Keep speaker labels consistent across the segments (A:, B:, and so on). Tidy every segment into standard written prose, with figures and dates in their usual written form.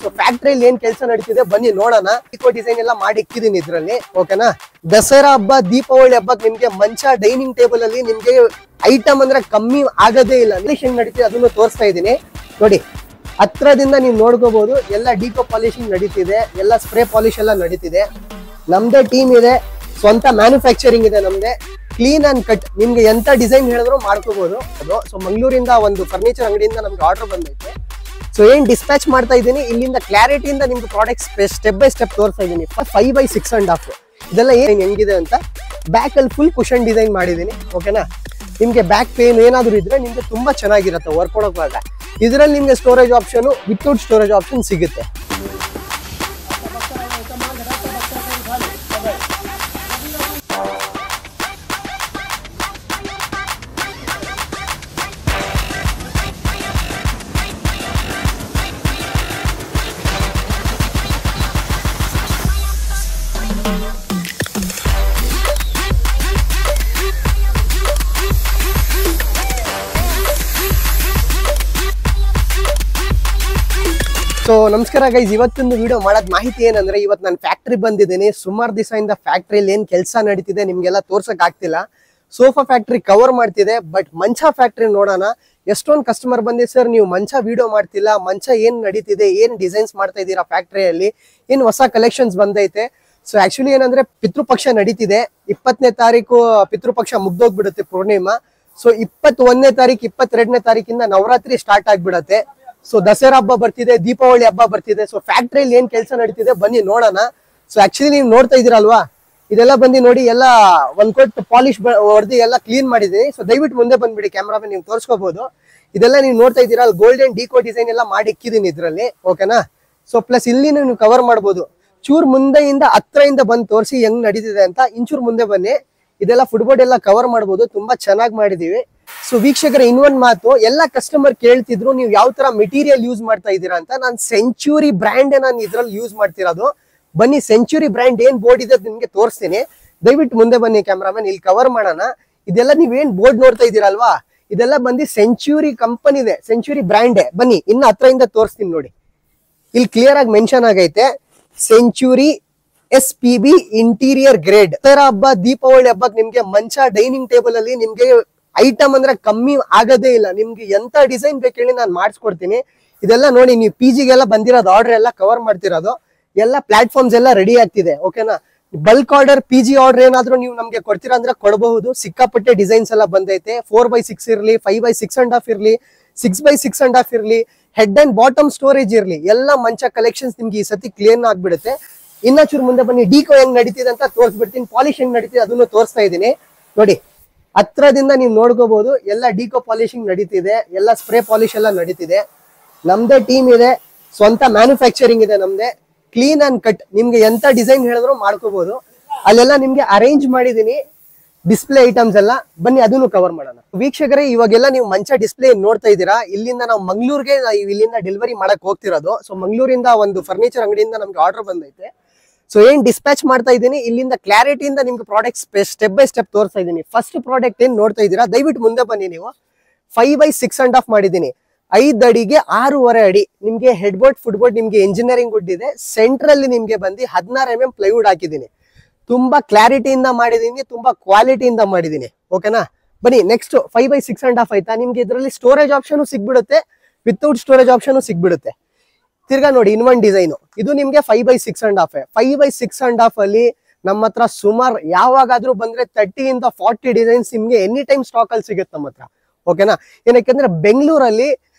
A: So ಫ್ಯಾಕ್ಟರಿಯಲ್ಲಿ ಏನ್ ಕೆಲಸ ನಡೀತಿದೆ ಬನ್ನಿ ನೋಡೋಣ. ಇಕೋ ಡಿಸೈನ್ ಎಲ್ಲ ಮಾಡಿ ಇಕ್ಕಿದೀನಿ ಇದ್ರಲ್ಲಿ, ಓಕೆನಾ. ದಸರಾ ಹಬ್ಬ, ದೀಪಾವಳಿ ಹಬ್ಬಕ್ಕೆ ನಿಮ್ಗೆ ಮಂಚ, ಡೈನಿಂಗ್ ಟೇಬಲ್ ಅಲ್ಲಿ ನಿಮ್ಗೆ ಐಟಮ್ ಅಂದ್ರೆ ಕಮ್ಮಿ ಆಗೋದೇ ಇಲ್ಲ. ಹೆಂಗ್ ನಡೀತಿದೆ ಅದನ್ನು ತೋರಿಸ್ತಾ ಇದೀನಿ ನೋಡಿ. ಹತ್ರದಿಂದ ನೀವು ನೋಡ್ಕೋಬಹುದು. ಎಲ್ಲ ಡಿಕೋ ಪಾಲಿಶಿಂಗ್ ನಡೀತಿದೆ, ಎಲ್ಲ ಸ್ಪ್ರೇ ಪಾಲಿಶ್ ಎಲ್ಲ ನಡೀತಿದೆ. ನಮ್ದೇ ಟೀಮ್ ಇದೆ, ಸ್ವಂತ ಮ್ಯಾನುಫ್ಯಾಕ್ಚರಿಂಗ್ ಇದೆ ನಮ್ದೆ. ಕ್ಲೀನ್ ಅಂಡ್ ಕಟ್, ನಿಮ್ಗೆ ಎಂತ ಡಿಸೈನ್ ಹೇಳಿದ್ರು ಮಾಡ್ಕೋಬಹುದು ಅದು. ಸೊ ಮಂಗಳೂರಿಂದ ಒಂದು ಫರ್ನಿಚರ್ ಅಂಗಡಿಯಿಂದ ನಮ್ಗೆ ಆರ್ಡರ್ ಬಂದೈತೆ. ಸೊ ಏನ್ ಡಿಸ್ಪ್ಯಾಚ್ ಮಾಡ್ತಾ ಇದ್ದೀನಿ, ಇಲ್ಲಿಂದ ಕ್ಲಾರಿಟಿಯಿಂದ ನಿಮ್ಗೆ ಪ್ರಾಡಕ್ಟ್ ಸ್ಟೆಪ್ ಬೈ ಸ್ಟೆಪ್ ತೋರಿಸ್ತಾ ಇದ್ದೀನಿ. 5x6.5 ಇದೆಲ್ಲ ಏನ್ ಹೆಂಗಿದೆ ಅಂತ. ಬ್ಯಾಕ್ ಅಲ್ಲಿ ಫುಲ್ ಕುಷನ್ ಡಿಸೈನ್ ಮಾಡಿದೀನಿ, ಓಕೆನಾ. ನಿಮ್ಗೆ ಬ್ಯಾಕ್ ಪೇನ್ ಏನಾದ್ರು ಇದ್ರೆ ನಿಮ್ಗೆ ತುಂಬಾ ಚೆನ್ನಾಗಿರುತ್ತೆ ವರ್ಕ್ ಮಾಡೋವಾಗ. ಇದರಲ್ಲಿ ನಿಮ್ಗೆ storage option, without storage option ಸಿಗುತ್ತೆ. ಸೊ ನಮಸ್ಕಾರ ಗೈಸ್, ಇವತ್ತೊಂದು ವಿಡಿಯೋ ಮಾಡೋದ್ ಮಾಹಿತಿ ಏನಂದ್ರೆ, ಇವತ್ತು ನಾನು ಫ್ಯಾಕ್ಟ್ರಿ ಬಂದಿದ್ದೀನಿ. ಸುಮಾರು ದಿವಸದಿಂದ ಫ್ಯಾಕ್ಟ್ರಿಯಲ್ಲಿ ಏನ್ ಕೆಲಸ ನಡೀತಿದೆ ನಿಮ್ಗೆಲ್ಲ ತೋರ್ಸಕ್ ಆಗ್ತಿಲ್ಲ. ಸೋಫಾ ಫ್ಯಾಕ್ಟ್ರಿ ಕವರ್ ಮಾಡ್ತಿದೆ, ಬಟ್ ಮಂಚ ಫ್ಯಾಕ್ಟ್ರಿ ನೋಡೋಣ. ಎಷ್ಟೊಂದು ಕಸ್ಟಮರ್ ಬಂದಿ, ಸರ್ ನೀವು ಮಂಚ ವಿಡಿಯೋ ಮಾಡ್ತಿಲ್ಲ, ಮಂಚ ಏನ್ ನಡೀತಿದೆ, ಏನ್ ಡಿಸೈನ್ಸ್ ಮಾಡ್ತಾ ಇದ್ದೀರಾ ಫ್ಯಾಕ್ಟ್ರಿಯಲ್ಲಿ, ಏನ್ ಹೊಸ ಕಲೆಕ್ಷನ್ಸ್ ಬಂದೈತೆ. ಸೊ ಆಕ್ಚುಲಿ ಏನಂದ್ರೆ ಪಿತೃಪಕ್ಷ ನಡೀತಿದೆ. 20ನೇ ತಾರೀಕು ಪಿತೃಪಕ್ಷ ಮುಗ್ದೋಗ್ಬಿಡುತ್ತೆ ಪೂರ್ಣಿಮಾ. ಸೊ 21ನೇ ತಾರೀಕು 22ನೇ ತಾರೀಕಿಂದ ನವರಾತ್ರಿ ಸ್ಟಾರ್ಟ್ ಆಗ್ಬಿಡತ್ತೆ. ಸೊ ದಸರಾ ಹಬ್ಬ ಬರ್ತಿದೆ, ದೀಪಾವಳಿ ಹಬ್ಬ ಬರ್ತಿದೆ. ಸೊ ಫ್ಯಾಕ್ಟ್ರಿಯಲ್ಲಿ ಏನ್ ಕೆಲಸ ನಡೀತಿದೆ ಬನ್ನಿ ನೋಡೋಣ. ಸೊ ಆಕ್ಚುಲಿ ನೀವು ನೋಡ್ತಾ ಇದೀರಲ್ವಾ, ಇದೆಲ್ಲ ಬಂದು ನೋಡಿ, ಎಲ್ಲ ಒಂದ್ ಕೊಟ್ಟು ಪಾಲಿಶ್ ಹೊಡೆದು ಎಲ್ಲ ಕ್ಲೀನ್ ಮಾಡಿದೀನಿ. ಸೊ ದಯವಿಟ್ಟು ಮುಂದೆ ಬಂದ್ಬಿಡಿ, ಕ್ಯಾಮ್ರಾಮನ್ ನೀವು ತೋರಿಸ್ಕೋಬಹುದು. ಇದೆಲ್ಲ ನೀವು ನೋಡ್ತಾ ಇದ್ದೀರಾ, ಗೋಲ್ಡನ್ ಡಿಕೋ ಡಿಸೈನ್ ಎಲ್ಲ ಮಾಡಿ ಇಕ್ಕಿದೀನಿ ಇದ್ರಲ್ಲಿ, ಓಕೆನಾ. ಸೊ ಪ್ಲಸ್ ಇಲ್ಲಿ ನೀವು ಕವರ್ ಮಾಡ್ಬೋದು. ಚೂರ್ ಮುಂದೆಯಿಂದ ಹತ್ರದಿಂದ ಬಂದು ತೋರಿಸಿ ಹೆಂಗ್ ನಡೀತಿದೆ ಅಂತ. ಇಂಚೂರ್ ಮುಂದೆ ಬನ್ನಿ, ಇದೆಲ್ಲ ಫುಟ್ಬೋರ್ಡ್ ಎಲ್ಲ ಕವರ್ ಮಾಡ್ಬೋದು, ತುಂಬಾ ಚೆನ್ನಾಗಿ ಮಾಡಿದೀವಿ. ಸೊ ವೀಕ್ಷಕರ, ಇನ್ನೊಂದ್ ಮಾತು, ಎಲ್ಲ ಕಸ್ಟಮರ್ ಕೇಳ್ತಿದ್ರು ನೀವು ಯಾವ ತರ ಮೆಟೀರಿಯಲ್ ಯೂಸ್ ಮಾಡ್ತಾ ಇದ್ದೀರಾ ಅಂತ. ನಾನು ಸೆಂಚುರಿ ಬ್ರ್ಯಾಂಡ್ ನಾನು ಇದ್ರಲ್ಲಿ ಯೂಸ್ ಮಾಡ್ತಿರೋದು. ಬನ್ನಿ, ಸೆಂಚುರಿ ಬ್ರ್ಯಾಂಡ್ ಏನ್ ಬೋರ್ಡ್ ಇದೆ ನಿಮ್ಗೆ ತೋರಿಸ್ತೀನಿ. ದಯವಿಟ್ಟು ಮುಂದೆ ಬನ್ನಿ ಕ್ಯಾಮ್ರಾಮನ್, ಇಲ್ಲಿ ಕವರ್ ಮಾಡೋಣ. ಇದೆಲ್ಲ ನೀವೇನ್ ಬೋರ್ಡ್ ನೋಡ್ತಾ ಇದ್ದೀರಲ್ವಾ, ಇದೆಲ್ಲ ಬಂದು ಸೆಂಚುರಿ ಕಂಪನಿದೆ, ಸೆಂಚುರಿ ಬ್ರ್ಯಾಂಡೇ. ಬನ್ನಿ ಇನ್ನು ಹತ್ರದಿಂದ ತೋರಿಸ್ತೀನಿ ನೋಡಿ. ಇಲ್ಲಿ ಕ್ಲಿಯರ್ ಆಗಿ ಮೆನ್ಷನ್ ಆಗೈತೆ, century SPB interior grade. Dasara ಹಬ್ಬ, ದೀಪಾವಳಿ ಹಬ್ಬಕ್ಕೆ ನಿಮ್ಗೆ ಮಂಚ, ಡೈನಿಂಗ್ ಟೇಬಲ್ ಅಲ್ಲಿ ನಿಮ್ಗೆ ಐಟಮ್ ಅಂದ್ರೆ ಕಮ್ಮಿ ಆಗೋದೇ ಇಲ್ಲ. ನಿಮ್ಗೆ ಎಂತ ಡಿಸೈನ್ ಬೇಕು ಹೇಳಿ ನಾನು ಮಾಡಿಸ್ಕೊಡ್ತೀನಿ. ಇದೆಲ್ಲ ನೋಡಿ, ನೀವು PGಗೆಲ್ಲ ಬಂದಿರೋದು ಆರ್ಡರ್ ಎಲ್ಲ ಕವರ್ ಮಾಡ್ತಿರೋದು. ಎಲ್ಲ ಪ್ಲಾಟ್ಫಾರ್ಮ್ಸ್ ಎಲ್ಲ ರೆಡಿ ಆಗ್ತಿದೆ, ಓಕೆನಾ. ಬಲ್ಕ್ ಆರ್ಡರ್, PG ಆರ್ಡರ್ ಏನಾದ್ರು ನೀವು ನಮ್ಗೆ ಕೊಡ್ತೀರಾ ಅಂದ್ರೆ ಕೊಡಬಹುದು. ಸಿಕ್ಕಾಪಟ್ಟೆ ಡಿಸೈನ್ಸ್ ಎಲ್ಲ ಬಂದೈತೆ. 4x6 ಇರ್ಲಿ, 5x6.5 ಇರ್ಲಿ, 6x6.5 ಇರ್ಲಿ, ಹೆಡ್ ಅಂಡ್ ಬಾಟಮ್ ಸ್ಟೋರೇಜ್ ಇರ್ಲಿ, ಎಲ್ಲ ಮಂಚ ಕಲೆಕ್ಷನ್ಸ್ ನಿಮ್ಗೆ ಈ ಸತಿ ಕ್ಲಿಯರ್ ಆಗ್ಬಿಡುತ್ತೆ. ಇನ್ನ ಚೂರು ಮುಂದೆ ಬನ್ನಿ, ಡಿಕೋ ಹೆಂಗ್ ನಡೀತಿದೆ ಅಂತ ತೋರಿಸ್ಬಿಡ್ತೀನಿ. ಪಾಲಿಶ್ ಹೆಂಗ್ ನಡೀತಿದೆ ಅದನ್ನು ತೋರಿಸ್ತಾ ಇದ್ದೀನಿ ನೋಡಿ. ಹತ್ರದಿಂದ ನೀವು ನೋಡ್ಕೋಬಹುದು. ಎಲ್ಲ ಡಿಕೋ ಪಾಲಿಶಿಂಗ್ ನಡೀತಿದೆ, ಎಲ್ಲ ಸ್ಪ್ರೇ ಪಾಲಿಶ್ ಎಲ್ಲ ನಡೀತಿದೆ. ನಮ್ದೇ ಟೀಮ್ ಇದೆ, ಸ್ವಂತ ಮ್ಯಾನುಫ್ಯಾಕ್ಚರಿಂಗ್ ಇದೆ ನಮ್ದೆ. ಕ್ಲೀನ್ ಅಂಡ್ ಕಟ್, ನಿಮ್ಗೆ ಎಂತ ಡಿಸೈನ್ ಹೇಳಿದ್ರು ಮಾಡ್ಕೋಬಹುದು. ಅಲ್ಲೆಲ್ಲ ನಿಮ್ಗೆ ಅರೇಂಜ್ ಮಾಡಿದೀನಿ ಡಿಸ್ಪ್ಲೇ ಐಟಮ್ಸ್ ಎಲ್ಲ. ಬನ್ನಿ ಅದನ್ನು ಕವರ್ ಮಾಡೋಣ. ವೀಕ್ಷಕರೇ, ಇವಾಗೆಲ್ಲ ನೀವು ಮಂಚ ಡಿಸ್ಪ್ಲೇ ನೋಡ್ತಾ ಇದ್ದೀರಾ. ಇಲ್ಲಿಂದ ನಾವು ಮಂಗಳೂರಿಗೆ ಇಲ್ಲಿಂದ ಡೆಲಿವರಿ ಮಾಡಕ್ ಹೋಗ್ತಿರೋದು. ಸೊ ಮಂಗಳೂರಿಂದ ಒಂದು ಫರ್ನಿಚರ್ ಅಂಗಡಿಯಿಂದ ನಮ್ಗೆ ಆರ್ಡರ್ ಬಂದೈತೆ. ಸೊ ಏನ್ ಡಿಸ್ಪ್ಯಾಚ್ ಮಾಡ್ತಾ ಇದ್ದೀನಿ, ಇಲ್ಲಿಂದ ಕ್ಲಾರಿಟಿಯಿಂದ ನಿಮ್ಗೆ ಪ್ರಾಡಕ್ಟ್ ಸ್ಟೆಪ್ ಬೈ ಸ್ಟೆಪ್ ತೋರಿಸ್ತಾ ಇದ್ದೀನಿ. ಫಸ್ಟ್ ಪ್ರಾಡಕ್ಟ್ ಏನ್ ನೋಡ್ತಾ ಇದ್ದೀರಾ, ದಯವಿಟ್ಟು ಮುಂದೆ ಬನ್ನಿ ನೀವು. 5x6.5 ಮಾಡಿದೀನಿ. 5 ಅಡಿಗೆ 6.5 ಅಡಿ ನಿಮ್ಗೆ ಹೆಡ್ ಬೋರ್ಡ್, ಫುಟ್ ಬೋರ್ಡ್ ನಿಮ್ಗೆ ಇಂಜಿನಿಯರಿಂಗ್ ವುಡ್ ಇದೆ. ಸೆಂಟ್ರಲ್ಲಿ ನಿಮ್ಗೆ ಬಂದು 16 mm ಪ್ಲೈವುಡ್ ಹಾಕಿದ್ದೀನಿ. ತುಂಬಾ ಕ್ಲಾರಿಟಿಯಿಂದ ಮಾಡಿದೀನಿ, ತುಂಬಾ ಕ್ವಾಲಿಟಿಯಿಂದ ಮಾಡಿದೀನಿ, ಓಕೆನಾ. ಬನ್ನಿ ನೆಕ್ಸ್ಟ್ 5x6.5 ಆಯ್ತಾ. ನಿಮ್ಗೆ ಇದರಲ್ಲಿ ಸ್ಟೋರೇಜ್ ಆಪ್ಷನ್ ಸಿಗ್ಬಿಡುತ್ತೆ, ವಿತೌಟ್ ಸ್ಟೋರೇಜ್ ಆಪ್ಷನ್ ಸಿಗ್ಬಿಡುತ್ತೆ. ತಿರ್ಗಾ ನೋಡಿ ಇನ್ನೊಂದು ಡಿಸೈನು, ಇದು ನಿಮ್ಗೆ 5x6.5. 5x6.5 ಅಲ್ಲಿ ನಮ್ಮ ಹತ್ರ ಸುಮಾರು ಯಾವಾಗಾದ್ರೂ ಬಂದ್ರೆ 30 ಇಂದ 40 ಡಿಸೈನ್ಸ್ ನಿಮ್ಗೆ ಎನಿ ಟೈಮ್ ಸ್ಟಾಕ್ ಅಲ್ಲಿ ಸಿಗುತ್ತೆ ನಮ್ಮ ಹತ್ರ, ಓಕೆನಾ. ಏನಕ್ಕೆ ಬೆಂಗಳೂರಲ್ಲಿ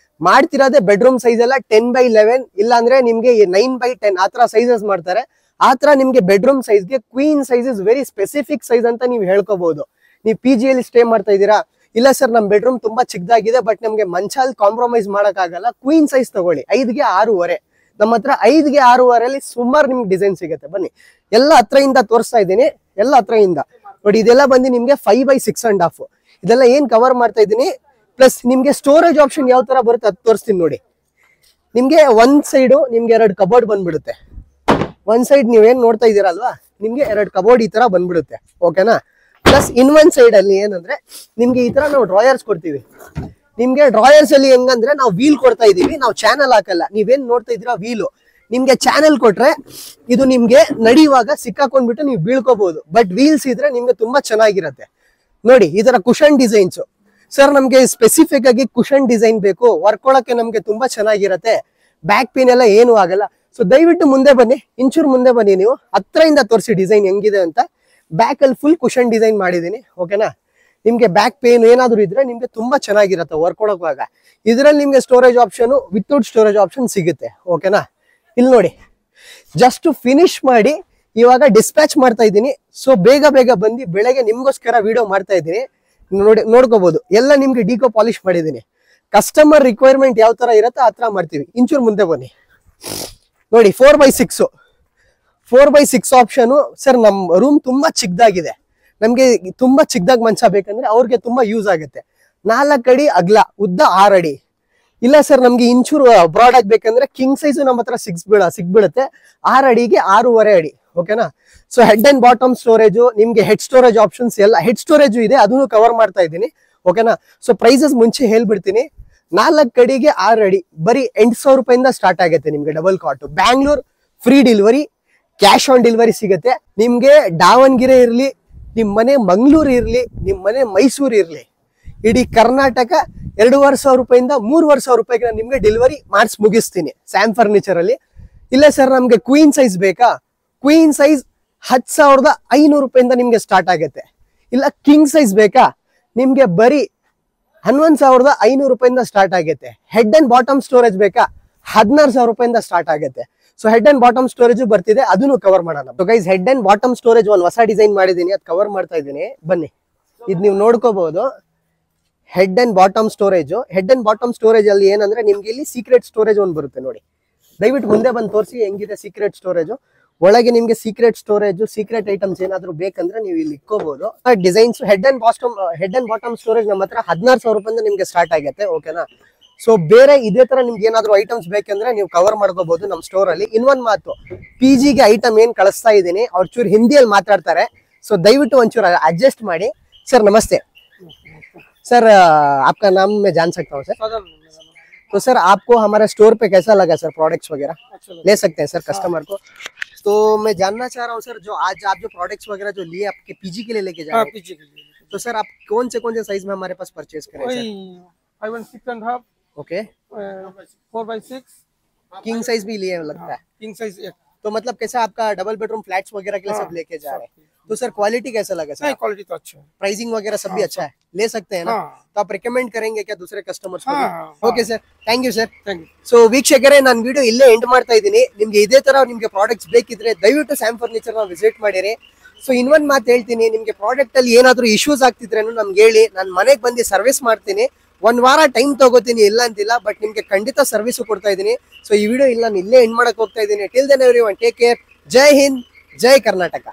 A: ಮಾಡ್ತಿರೋದೇ ಬೆಡ್ರೂಮ್ ಸೈಜ್ ಎಲ್ಲ 10x11, ಇಲ್ಲ ಅಂದ್ರೆ ನಿಮ್ಗೆ 9x10 ಆತರ ಸೈಜಸ್ ಮಾಡ್ತಾರೆ. ಆತರ ನಿಮ್ಗೆ ಬೆಡ್ರೂಮ್ ಸೈಜ್ಗೆ queen size is very specific size ಅಂತ ನೀವು ಹೇಳ್ಕೋಬಹುದು. ನೀವು PGಯಲ್ಲಿ ಸ್ಟೇ ಮಾಡ್ತಾ ಇದ್ದೀರಾ, ಇಲ್ಲ ಸರ್ ನಮ್ ಬೆಡ್ರೂಮ್ ತುಂಬಾ ಚಿಕ್ಕದಾಗಿದೆ ಬಟ್ ನಮ್ಗೆ ಮಂಚಲ್ಲಿ ಕಾಂಪ್ರಮೈಸ್ ಮಾಡಕ್ ಆಗಲ್ಲ, ಕ್ವೀನ್ ಸೈಜ್ ತಗೊಳ್ಳಿ. 5ಗೆ 6.5 ನಮ್ಮ ಹತ್ರ. 5ಗೆ 6.5 ಸುಮಾರು ನಿಮ್ಗೆ ಡಿಸೈನ್ ಸಿಗುತ್ತೆ. ಬನ್ನಿ ಎಲ್ಲ ಹತ್ರದಿಂದ ತೋರಿಸ್ತಾ ಇದ್ದೀನಿ, ಎಲ್ಲ ಹತ್ರದಿಂದ ನೋಡಿ. ಇದೆಲ್ಲ ಬಂದು ನಿಮ್ಗೆ 5x6.5. ಇದೆಲ್ಲ ಏನ್ ಕವರ್ ಮಾಡ್ತಾ ಇದ್ದೀನಿ. ಪ್ಲಸ್ ನಿಮ್ಗೆ ಸ್ಟೋರೇಜ್ ಆಪ್ಷನ್ ಯಾವ ತರ ಬರುತ್ತೆ ಅದು ತೋರಿಸ್ತೀನಿ ನೋಡಿ. ನಿಮ್ಗೆ ಒಂದ್ ಸೈಡು ನಿಮ್ಗೆ 2 ಕಬೋರ್ಡ್ ಬಂದ್ಬಿಡುತ್ತೆ. ಒಂದ್ ಸೈಡ್ ನೀವೇನ್ ನೋಡ್ತಾ ಇದೀರಲ್ವಾ, ನಿಮ್ಗೆ 2 ಕಬೋರ್ಡ್ ಈ ತರ ಬಂದ್ಬಿಡುತ್ತೆ, ಓಕೆನಾ. ಪ್ಲಸ್ ಇನ್ನೊಂದ್ ಸೈಡ್ ಅಲ್ಲಿ ಏನಂದ್ರೆ ನಿಮ್ಗೆ ಈ ತರ ನಾವು ಡ್ರಾಯರ್ಸ್ ಕೊಡ್ತೀವಿ. ನಿಮ್ಗೆ ಡ್ರಾಯರ್ಸ್ ಅಲ್ಲಿ ಹೆಂಗಂದ್ರೆ ನಾವು ವೀಲ್ ಕೊಡ್ತಾ ಇದೀವಿ, ನಾವು ಚಾನಲ್ ಹಾಕಲ್ಲ. ನೀವೇನ್ ನೋಡ್ತಾ ಇದೀರಾ ವೀಲು, ನಿಮ್ಗೆ ಚಾನೆಲ್ ಕೊಟ್ರೆ ಇದು ನಿಮ್ಗೆ ನಡೆಯುವಾಗ ಸಿಕ್ಕಾಕೊಂಡ್ಬಿಟ್ಟು ನೀವು ಬೀಳ್ಕೋಬಹುದು. ಬಟ್ ವೀಲ್ಸ್ ಇದ್ರೆ ನಿಮ್ಗೆ ತುಂಬಾ ಚೆನ್ನಾಗಿರತ್ತೆ. ನೋಡಿ ಈ ತರ ಕುಶನ್ ಡಿಸೈನ್ಸ್. ಸರ್ ನಮ್ಗೆ ಸ್ಪೆಸಿಫಿಕ್ ಆಗಿ ಕುಶನ್ ಡಿಸೈನ್ ಬೇಕು, ವರ್ಕೊಳಕ್ಕೆ ನಮ್ಗೆ ತುಂಬಾ ಚೆನ್ನಾಗಿರತ್ತೆ, ಬ್ಯಾಕ್ ಪೇನ್ ಎಲ್ಲ ಏನು ಆಗಲ್ಲ. ಸೊ ದಯವಿಟ್ಟು ಮುಂದೆ ಬನ್ನಿ, ಇಂಚೂರು ಮುಂದೆ ಬನ್ನಿ, ನೀವು ಹತ್ರದಿಂದ ತೋರಿಸಿ ಡಿಸೈನ್ ಹೆಂಗಿದೆ ಅಂತ. ಬ್ಯಾಕ್ ಅಲ್ಲಿ ಫುಲ್ ಕುಶನ್ ಡಿಸೈನ್ ಮಾಡಿದೀನಿ, ಓಕೆನಾ. ನಿಮ್ಗೆ ಬ್ಯಾಕ್ ಪೇನ್ ಏನಾದ್ರು ಇದ್ರೆ ನಿಮ್ಗೆ ತುಂಬಾ ಚೆನ್ನಾಗಿರುತ್ತೆ ವರ್ಕೊಳಕುವಾಗ. ಇದ್ರಲ್ಲಿ ನಿಮ್ಗೆ storage option without storage option ಸಿಗುತ್ತೆ, ಓಕೆನಾ. ಇಲ್ಲಿ ನೋಡಿ, ಜಸ್ಟ್ ಫಿನಿಶ್ ಮಾಡಿ ಇವಾಗ ಡಿಸ್ಪ್ಯಾಚ್ ಮಾಡ್ತಾ ಇದ್ದೀನಿ. ಸೊ ಬೇಗ ಬೇಗ ಬಂದು ಬೆಳಗ್ಗೆ ನಿಮ್ಗೋಸ್ಕರ ವಿಡಿಯೋ ಮಾಡ್ತಾ ಇದ್ದೀನಿ. ನೋಡ್ಕೋಬಹುದು ಎಲ್ಲ ನಿಮ್ಗೆ ಡಿಕೋ ಪಾಲಿಶ್ ಮಾಡಿದೀನಿ. ಕಸ್ಟಮರ್ ರಿಕ್ವೈರ್ಮೆಂಟ್ ಯಾವ ತರ ಇರುತ್ತೆ ಆ ತರ ಮಾಡ್ತೀವಿ. ಇಂಚೂರು ಮುಂದೆ ಬನ್ನಿ, ನೋಡಿ 4x6 ಆಪ್ಷನ್. ಸರ್ ನಮ್ ರೂಮ್ ತುಂಬಾ ಚಿಕ್ಕದಾಗಿದೆ, ನಮ್ಗೆ ತುಂಬಾ ಚಿಕ್ಕದಾಗಿ ಮಂಚ ಬೇಕಂದ್ರೆ ಅವ್ರಿಗೆ ತುಂಬಾ ಯೂಸ್ ಆಗುತ್ತೆ. 4 ಅಡಿ ಅಗ್ಲ, ಉದ್ದ 6 ಅಡಿ. ಇಲ್ಲ ಸರ್ ನಮ್ಗೆ ಇಂಚೂರು ಬ್ರಾಡ್ ಆಗ್ಬೇಕಂದ್ರೆ ಕಿಂಗ್ ಸೈಜ್ ನಮ್ಮ ಹತ್ರ ಸಿಗ್ಬಿಡುತ್ತೆ. 6 ಅಡಿಗೆ 6.5 ಅಡಿ, ಓಕೆನಾ. So head and bottom storage, ನಿಮ್ಗೆ ಹೆಡ್ ಸ್ಟೋರೇಜ್ ಆಪ್ಷನ್ಸ್ ಎಲ್ಲ, ಹೆಡ್ ಸ್ಟೋರೇಜ್ ಇದೆ, ಅದನ್ನು ಕವರ್ ಮಾಡ್ತಾ ಇದ್ದೀನಿ, ಓಕೆನಾ. ಸೊ ಪ್ರೈಸಸ್ ಮುಂಚೆ ಹೇಳ್ಬಿಡ್ತೀನಿ. 4 ಅಡಿಗೆ 6 ಅಡಿ ಬರೀ 8,000 ರೂಪಾಯಿಂದ ಸ್ಟಾರ್ಟ್ ಆಗುತ್ತೆ ನಿಮ್ಗೆ double cot. Bangalore free delivery, cash on delivery ಸಿಗುತ್ತೆ. ನಿಮ್ಗೆ ದಾವಣಗೆರೆ ಇರ್ಲಿ, ನಿಮ್ ಮನೆ ಮಂಗಳೂರು ಇರ್ಲಿ, ನಿಮ್ ಮನೆ ಮೈಸೂರು ಇರ್ಲಿ, ಇಡೀ ಕರ್ನಾಟಕ 2,500 ರೂಪಾಯಿಂದ 3,500 ರೂಪಾಯಿಗೆ ನಾನು ನಿಮ್ಗೆ ಡೆಲಿವರಿ ಮಾಡಿಸಿ ಮುಗಿಸ್ತೀನಿ ಸ್ಯಾಮ್ ಫರ್ನಿಚರ್ ಅಲ್ಲಿ. ಇಲ್ಲ ಸರ್ ನಮ್ಗೆ ಕ್ವೀನ್ ಸೈಜ್ ಬೇಕಾ, ಕ್ವೀನ್ ಸೈಜ್ 10,500 ರೂಪಾಯಿಂದ ನಿಮ್ಗೆ ಸ್ಟಾರ್ಟ್ ಆಗುತ್ತೆ. ಇಲ್ಲ ಕಿಂಗ್ ಸೈಜ್ ಬೇಕಾ, ನಿಮ್ಗೆ ಬರೀ 11,500 ರೂಪಾಯಿಂದ ಸ್ಟಾರ್ಟ್ ಆಗುತ್ತೆ. ಹೆಡ್ ಅಂಡ್ ಬಾಟಮ್ ಸ್ಟೋರೇಜ್ ಬೇಕಾ, 16,000 ರೂಪಾಯಿಂದ ಸ್ಟಾರ್ಟ್ ಆಗುತ್ತೆ. So head and bottom storage ಬರ್ತಿದೆ, ಅದನ್ನು ಕವರ್ ಮಾಡೋಣ. So guys head and bottom storage ಒಂದು ಹೊಸ ಡಿಸೈನ್ ಮಾಡಿದೀನಿ, ಅದು ಕವರ್ ಮಾಡ್ತಾ ಇದ್ದೀನಿ, ಬನ್ನಿ. ಇದು ನೀವು ನೋಡ್ಕೋಬಹುದು. ಹೆಡ್ ಅಂಡ್ ಬಾಟಮ್ ಸ್ಟೋರೇಜ್ ಅಲ್ಲಿ ಏನಂದ್ರೆ ನಿಮ್ಗೆ ಇಲ್ಲಿ ಸೀಕ್ರೆಟ್ ಸ್ಟೋರೇಜ್ ಒಂದು ಬರುತ್ತೆ ನೋಡಿ. ದಯವಿಟ್ಟು ಮುಂದೆ ಬಂದು ತೋರಿಸಿ ಹೆಂಗಿದೆ ಸೀಕ್ರೆಟ್ ಸ್ಟೋರೇಜ್. ಒಳಗೆ ನಿಮ್ಗೆ ಸೀಕ್ರೆಟ್ ಸ್ಟೋರೇಜ್, ಸೀಕ್ರೆಟ್ ಐಟಮ್ಸ್ ಏನಾದ್ರು ಬೇಕಂದ್ರೆ ನೀವು ಇಲ್ಲಿ ಇಕ್ಕೋಬಹುದು. Designs head and bottom storage ನಮ್ಮ ಹತ್ರ 16,000 ರೂಪಾಯಿಂದ ನಿಮ್ಗೆ ಸ್ಟಾರ್ಟ್ ಆಗುತ್ತೆ, ಓಕೆನಾ. ಸೊ ಬೇರೆ ಇದೇ ತರ ನಿಮ್ಗೆ ಏನಾದ್ರು ಐಟಮ್ಸ್ ಬೇಕಂದ್ರೆ ನೀವು ಕವರ್ ಮಾಡ್ಕೋಬಹುದು ನಮ್ಮ ಸ್ಟೋರ್ ಅಲ್ಲಿ. ಇನ್ನೊಂದ್ ಮಾತು, PGಗೆ ಐಟಮ್ ಏನ್ ಕಳಿಸ್ತಾ ಇದ್ದೀನಿ ಅವ್ರು ಚೂರು ಹಿಂದಿಯಲ್ಲಿ ಮಾತಾಡ್ತಾರೆ, ಸೊ ದಯವಿಟ್ಟು ಒಂಚೂರು ಅಡ್ಜಸ್ಟ್ ಮಾಡಿ. ಸರ್ ನಮಸ್ತೆ सर, आपका नाम मैं जान सकता हूँ सर? तो सर आपको हमारा स्टोर पे कैसा लगा सर, प्रोडक्ट्स वगैरह ले सकते हैं सर कस्टमर को? तो मैं जानना चाह रहा हूँ सर, जो आज आप जो प्रोडक्ट्स वगैरह जो लिए आपके PG के लिए लेके जा रहे हैं, PG के लिए, तो सर आप कौन से साइज में हमारे पास परचेज करें sir?
B: 6.5,
A: okay,
B: 4x6
A: king size भी लिए लगता है।
B: किंग साइज एक।
A: तो मतलब कैसा आपका डबल बेडरूम फ्लैट्स वगैरह के लिए सब लेके जा रहे हैं? तो सर क्वालिटी कैसा लगा सर?
B: क्वालिटी तो अच्छा है,
A: प्राइसिंग वगैरह सब भी अच्छा है, ले सकते हैं ना? तो आप रिकमेंड करेंगे क्या दूसरे कस्टमर्स को? Okay sir, thank you sir. So ವೀಕ್ಷಕರೇ, ನಾನು ವಿಡಿಯೋ ಇಲ್ಲೇ ಎಂಡ್ ಮಾಡ್ತಾ ಇದ್ದೀನಿ. ನಿಮ್ಗೆ ಇದೇ ತರ ನಿಮ್ಗೆ ಪ್ರಾಡಕ್ಟ್ಸ್ ಬೇಕಿದ್ರೆ ದಯವಿಟ್ಟು ಸ್ಯಾಮ್ ಫರ್ನಿಚರ್ ನ ವಿಸಿಟ್ ಮಾಡಿರಿ. ಸೊ ಇನ್ನೊಂದ್ ಮಾತು ಹೇಳ್ತೀನಿ, ನಿಮ್ಗೆ ಪ್ರಾಡಕ್ಟ್ ಅಲ್ಲಿ ಏನಾದ್ರು ಇಶ್ಯೂಸ್ ಆಗ್ತಿದ್ರೇನು ನಮ್ಗೆ ಹೇಳಿ, ನಾನು ಮನೆಗೆ ಬಂದು ಸರ್ವಿಸ್ ಮಾಡ್ತೀನಿ. 1 ವಾರ ಟೈಮ್ ತಗೋತೀನಿ, ಇಲ್ಲ ಅಂತಿಲ್ಲ, ಬಟ್ ನಿಮ್ಗೆ ಖಂಡಿತ ಸರ್ವಿಸ್ ಕೊಡ್ತಾ ಇದ್ದೀನಿ. ಸೊ ಈ ವಿಡಿಯೋ ಇಲ್ಲ ನಾನು ಇಲ್ಲೇ ಎಂಡ್ ಮಾಡಕ್ ಹೋಗ್ತಾ ಇದ್ದೀನಿ. Till then everyone, take care. ಜೈ ಹಿಂದ್, ಜೈ ಕರ್ನಾಟಕ.